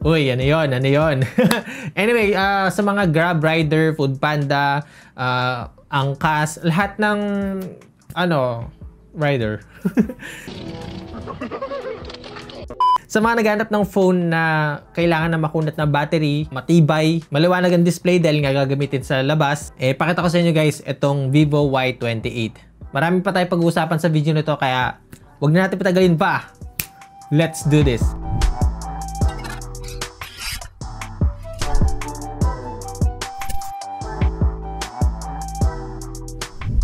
Uy, ano yun? Ano yun? Anyway, sa mga Grab rider, Food Panda, Angkas, lahat ng rider. Sa mga naghanap ng phone na kailangan na makunat na battery, matibay, maliwanag ang display dahil nga gagamitin sa labas, pakita ko sa inyo guys itong Vivo Y28. Marami pa tayo pag-uusapan sa video nito kaya wag na natin patagalin pa. Let's do this!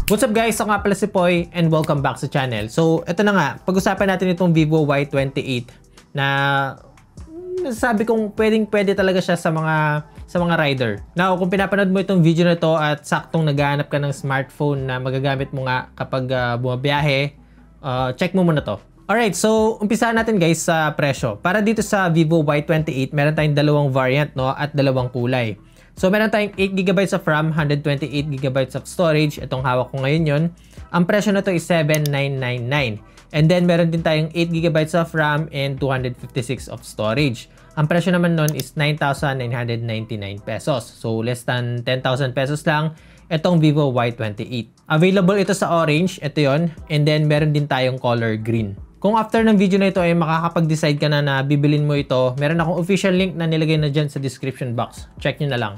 What's up guys? Ako nga pala si Poy and welcome back sa channel. So, ito na nga. Pag-usapan natin itong Vivo Y28 na sabi kong pwede talaga siya sa mga rider. Now, kung pinapanood mo itong video na to at saktong naghahanap ka ng smartphone na magagamit mo nga kapag bumabiyahe, check mo muna to. Alright, so umpisahan natin guys sa presyo. Para dito sa Vivo Y28, meron tayong dalawang variant at dalawang kulay. So, meron tayong 8GB of RAM, 128GB of storage. Itong hawak ko ngayon yun. Ang presyo na to is 7,999. And then, meron din tayong 8GB of RAM and 256 of storage. Ang presyo naman nun is 9,999 pesos. So, less than 10,000 pesos lang itong Vivo Y28. Available ito sa orange. Ito yon. And then, meron din tayong color green. Kung after ng video na ito ay makakapag-decide ka na bibilin mo ito, meron akong official link na nilagay na dyan sa description box. Check nyo na lang.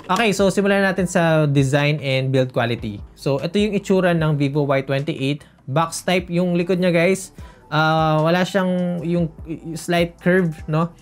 Okay, so simulan natin sa design and build quality. So, ito yung itsura ng Vivo Y28. Box type yung likod niya guys. Wala siyang yung slight curve, no?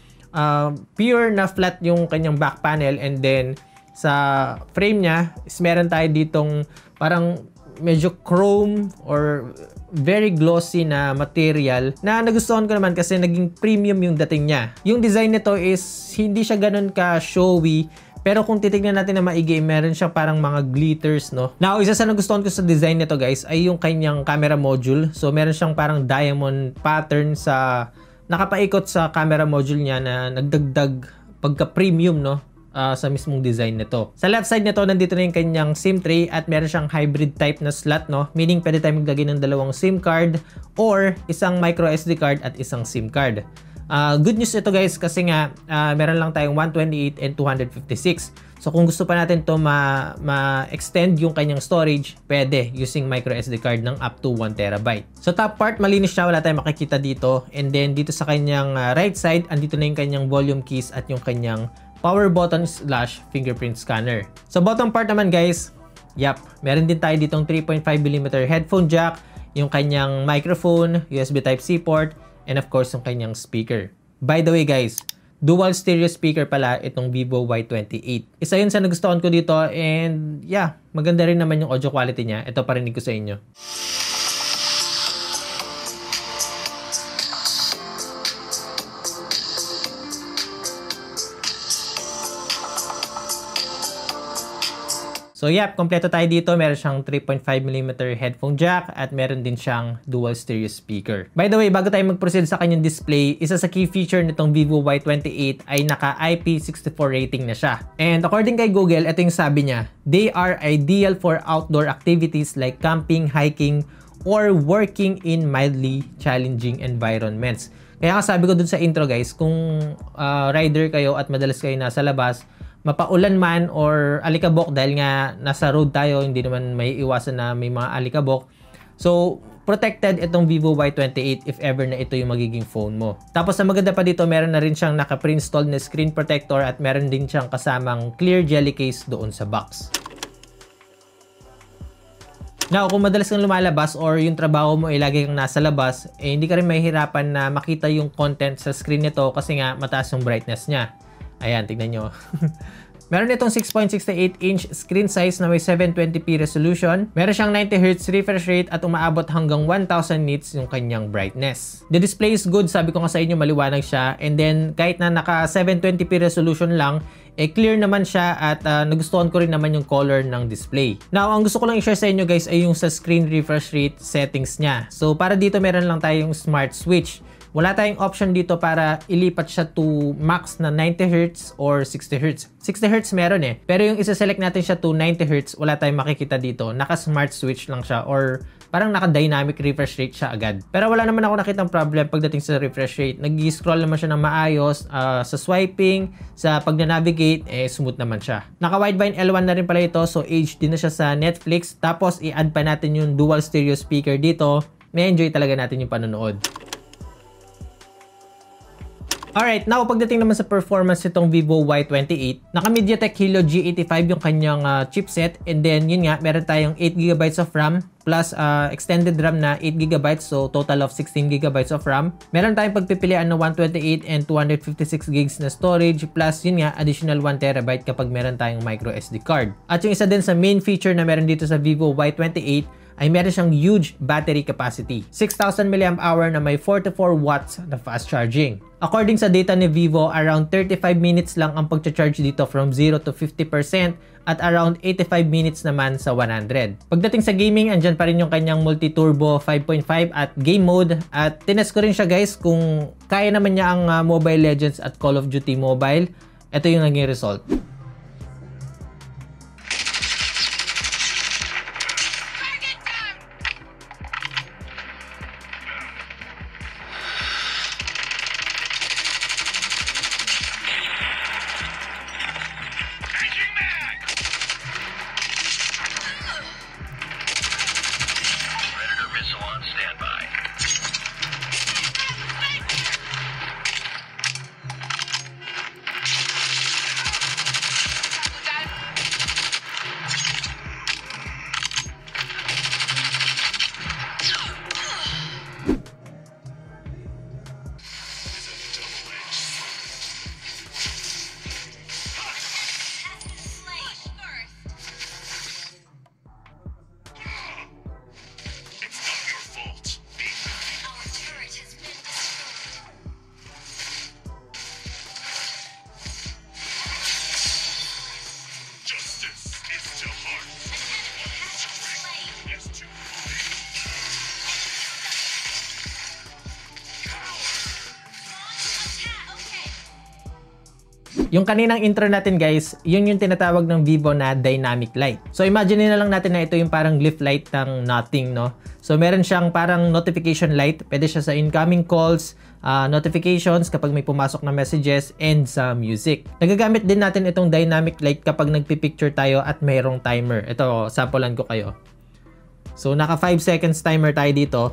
Pure na flat yung kanyang back panel, and then sa frame niya is meron tayo ditong parang medyo chrome or very glossy na material na nagustuhan ko naman kasi naging premium yung dating niya. Yung design nito is hindi siya ganun ka showy, pero kung titignan natin na maigi, meron siyang parang mga glitters, no? Now, isa sa nagustuhan ko sa design nito guys ay yung kanyang camera module. So, meron siyang parang diamond pattern sa nakapaikot sa camera module niya na nagdagdag pagka-premium, no? Sa mismong design nito. Sa left side nito, nandito na yung kanyang SIM tray at meron siyang hybrid type na slot, no? Meaning, pwede tayo maglagay ng dalawang SIM card or isang micro SD card at isang SIM card. Good news ito guys kasi nga meron lang tayong 128 and 256. So, kung gusto pa natin to ma-extend yung kanyang storage, pwede using micro SD card ng up to 1TB. So, top part, malinis siya. Wala tayong makikita dito. And then, dito sa kanyang right side, andito na yung kanyang volume keys at yung kanyang power button / fingerprint scanner. Sa bottom part naman guys, meron din tayo ditong 3.5mm headphone jack, yung kanyang microphone, USB Type-C port, and of course yung kanyang speaker. By the way guys, dual stereo speaker pala itong Vivo Y28. Isa yun sa nagustuhan ko dito, and maganda rin naman yung audio quality niya. Ito parinig ko sa inyo. So kompleto tayo dito. Meron siyang 3.5mm headphone jack at meron din siyang dual stereo speaker. By the way, bago tayo mag-proceed sa kanyang display, isa sa key feature nitong Vivo Y28 ay naka IP64 rating na siya. And according kay Google, ito yung sabi niya, they are ideal for outdoor activities like camping, hiking, or working in mildly challenging environments. Kaya sabi ko dun sa intro guys, kung rider kayo at madalas kayo nasa labas, mapaulan man or alikabok, dahil nga nasa road tayo, hindi naman may iwasan na may mga alikabok. So, protected itong Vivo Y28 if ever na ito yung magiging phone mo. Tapos, ang maganda pa dito, meron na rin siyang naka-pre-installed na screen protector at meron din siyang kasamang clear jelly case doon sa box. Now, kung madalas kang lumalabas or yung trabaho mo ay lagi kang nasa labas, hindi ka rin mahihirapan na makita yung content sa screen nito kasi nga mataas yung brightness niya. Ayan, tignan nyo. Meron itong 6.68-inch screen size na may 720p resolution. Meron siyang 90Hz refresh rate at umaabot hanggang 1000 nits yung kanyang brightness. The display is good, sabi ko nga sa inyo, maliwanag siya. And then, kahit na naka 720p resolution lang, clear naman siya at nagustuhan ko rin naman yung color ng display. Now, ang gusto ko lang i-share sa inyo guys ay yung sa screen refresh rate settings niya. So, para dito meron lang tayong smart switch. Wala tayong option dito para ilipat siya to max na 90Hz or 60Hz. 60Hz meron Pero yung isa-select natin siya to 90Hz, wala tayong makikita dito. Naka-smart switch lang siya or parang naka-dynamic refresh rate siya agad. Pero wala naman ako nakitang problem pagdating sa refresh rate. Nag-scroll naman siya ng maayos, sa swiping, sa pag-navigate, smooth naman siya. Naka-wideband L1 na rin pala ito, so HD na siya sa Netflix. Tapos i-add pa natin yung dual stereo speaker dito. May enjoy talaga natin yung panonood. Alright, now pagdating naman sa performance nitong Vivo Y28, naka MediaTek Helio G85 yung kanyang chipset, and then yun nga, meron tayong 8GB of RAM plus extended RAM na 8GB, so total of 16GB of RAM. Meron tayong pagpipilian ng 128 and 256GB na storage, plus yun nga, additional 1TB kapag meron tayong micro SD card. At yung isa din sa main feature na meron dito sa Vivo Y28 ay meron siyang huge battery capacity. 6,000 mAh na may 44 watts na fast charging. According sa data ni Vivo, around 35 minutes lang ang pagcha-charge dito from 0 to 50% at around 85 minutes naman sa 100. Pagdating sa gaming, andyan pa rin yung kanyang multi-turbo 5.5 at game mode, at tinest ko rin siya guys kung kaya naman niya ang Mobile Legends at Call of Duty Mobile. Ito yung naging result. Yung kaninang intro natin guys, yun yung tinatawag ng Vivo na dynamic light. So imagine na lang natin na ito yung parang leaf light ng Nothing, no? So meron siyang parang notification light. Pwede siya sa incoming calls, notifications kapag may pumasok na messages, and sa music. Nagagamit din natin itong dynamic light kapag nagpipicture tayo at mayroong timer. Ito, samplean ko kayo. So naka 5 seconds timer tayo dito.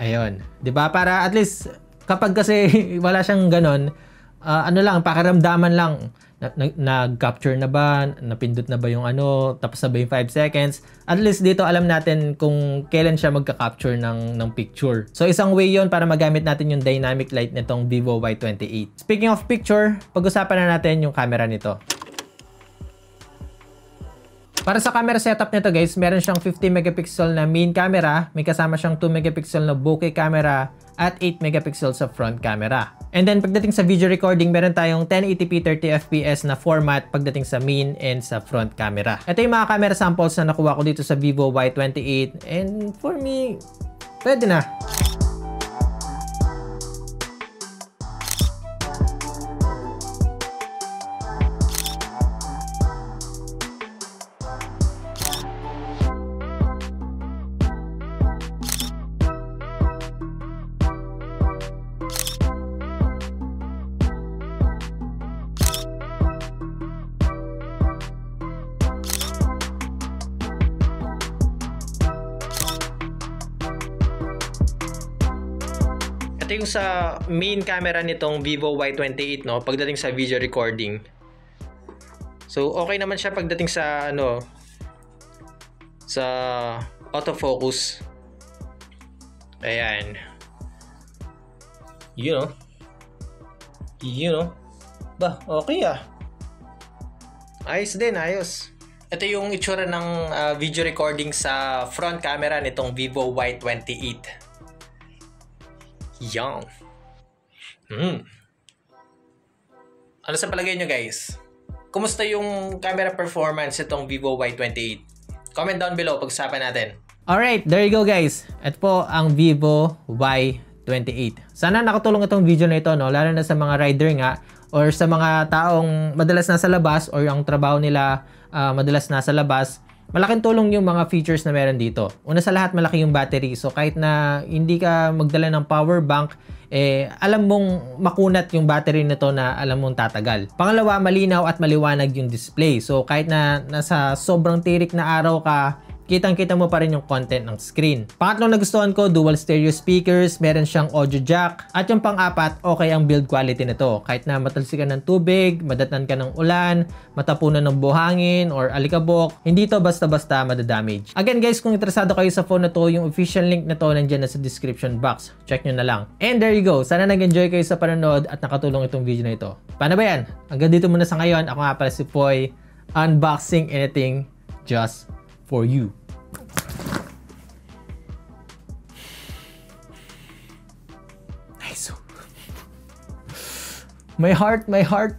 Ayun, 'di ba? Para at least kapag kasi wala siyang ganon, ano lang, pakiramdaman lang. Nag-capture na ba? Napindot na ba yung ano? Tapos na ba yung 5 seconds? At least dito alam natin kung kailan siya magka-capture ng picture. So isang way yon para magamit natin yung dynamic light nitong Vivo Y28. Speaking of picture, pag-usapan na natin yung camera nito. Para sa camera setup nito guys, meron siyang 50 megapixel na main camera, may kasama siyang 2 megapixel na bokeh camera, at 8 megapixel sa front camera. And then pagdating sa video recording, meron tayong 1080p 30fps na format pagdating sa main and sa front camera. Ito yung mga camera samples na nakuha ko dito sa Vivo Y28, and for me, pwede na. Ito yung sa main camera nitong Vivo Y28, no, pagdating sa video recording. So okay naman siya pagdating sa ano, sa autofocus. Ayan. You know. Ba, okay ah. Ayos din, ayos. Ito yung itsura ng video recording sa front camera nitong Vivo Y28. Yan. Ano sa palagay nyo guys? Kumusta yung camera performance itong Vivo Y28? Comment down below, pag-usapan natin. Alright, there you go guys. Ito po ang Vivo Y28. Sana nakatulong itong video na ito, no? Lalo na sa mga rider nga or sa mga taong madalas nasa labas or ang trabaho nila madalas nasa labas, malaking tulong yung mga features na meron dito. Una sa lahat, malaki yung battery. So kahit na hindi ka magdala ng power bank, alam mong makunat yung battery nito na alam mong tatagal. Pangalawa, malinaw at maliwanag yung display. So kahit na nasa sobrang tirik na araw ka, kitang-kita mo pa rin yung content ng screen. Pangatlong nagustuhan ko, dual stereo speakers, meron siyang audio jack. At yung pang-apat, okay ang build quality nito. Kahit na matalsikan ng tubig, madatnan ka ng ulan, matapunan ng buhangin, or alikabok, hindi to basta-basta madadamage. Again guys, kung interesado kayo sa phone na to, yung official link na to nandyan na sa description box. Check nyo na lang. And there you go. Sana nag-enjoy kayo sa panonood at nakatulong itong video na ito. Paano ba yan? Hanggang dito muna sa ngayon. Ako nga pala si Poy. Unboxing anything just for you. Nice. My heart.